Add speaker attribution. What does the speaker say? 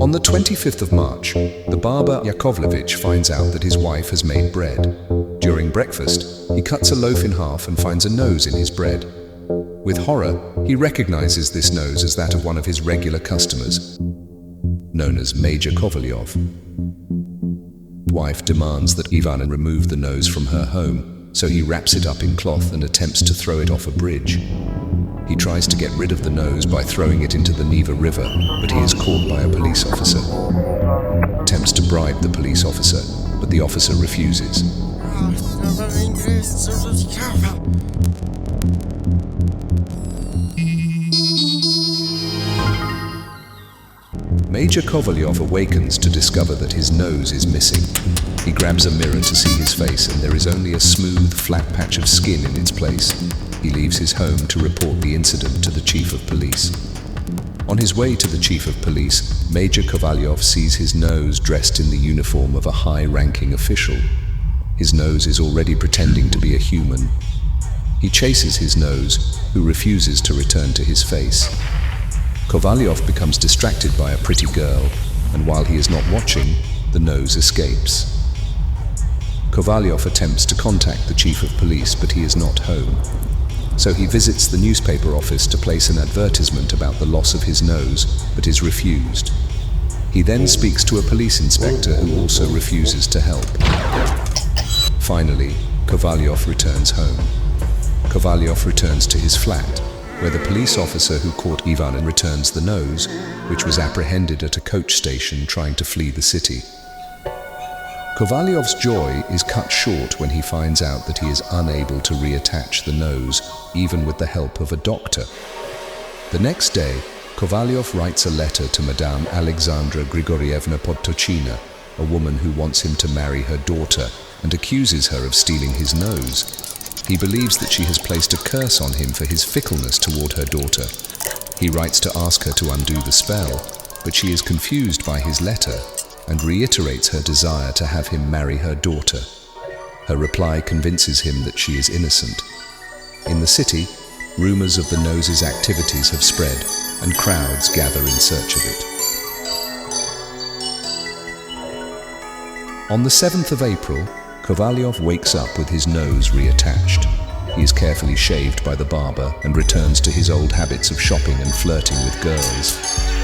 Speaker 1: On the 25th of March, the barber Yakovlevich finds out that his wife has made bread. During breakfast, he cuts a loaf in half and finds a nose in his bread. With horror, he recognizes this nose as that of one of his regular customers, known as Major Kovalyov. Wife demands that Ivan remove the nose from her home, so he wraps it up in cloth and attempts to throw it off a bridge. He tries to get rid of the nose by throwing it into the Neva River, but he is caught by a police officer. Attempts to bribe the police officer, but the officer refuses. Major Kovalyov awakens to discover that his nose is missing. He grabs a mirror to see his face, and there is only a smooth, flat patch of skin in its place. He leaves his home to report the incident to the chief of police. On his way to the chief of police, Major Kovalyov sees his nose dressed in the uniform of a high-ranking official. His nose is already pretending to be a human. He chases his nose, who refuses to return to his face. Kovalyov becomes distracted by a pretty girl, and while he is not watching, the nose escapes. Kovalyov attempts to contact the chief of police, but he is not home. So he visits the newspaper office to place an advertisement about the loss of his nose, but is refused. He then speaks to a police inspector who also refuses to help. Finally, Kovalyov returns home. Kovalyov returns to his flat, where the police officer who caught Ivan returns the nose, which was apprehended at a coach station trying to flee the city. Kovalyov's joy is cut short when he finds out that he is unable to reattach the nose, even with the help of a doctor. The next day, Kovalyov writes a letter to Madame Alexandra Grigorievna Podtochina, a woman who wants him to marry her daughter, and accuses her of stealing his nose. He believes that she has placed a curse on him for his fickleness toward her daughter. He writes to ask her to undo the spell, but she is confused by his letter and reiterates her desire to have him marry her daughter. Her reply convinces him that she is innocent. In the city, rumors of the nose's activities have spread, and crowds gather in search of it. On the 7th of April, Kovalyov wakes up with his nose reattached. He is carefully shaved by the barber and returns to his old habits of shopping and flirting with girls.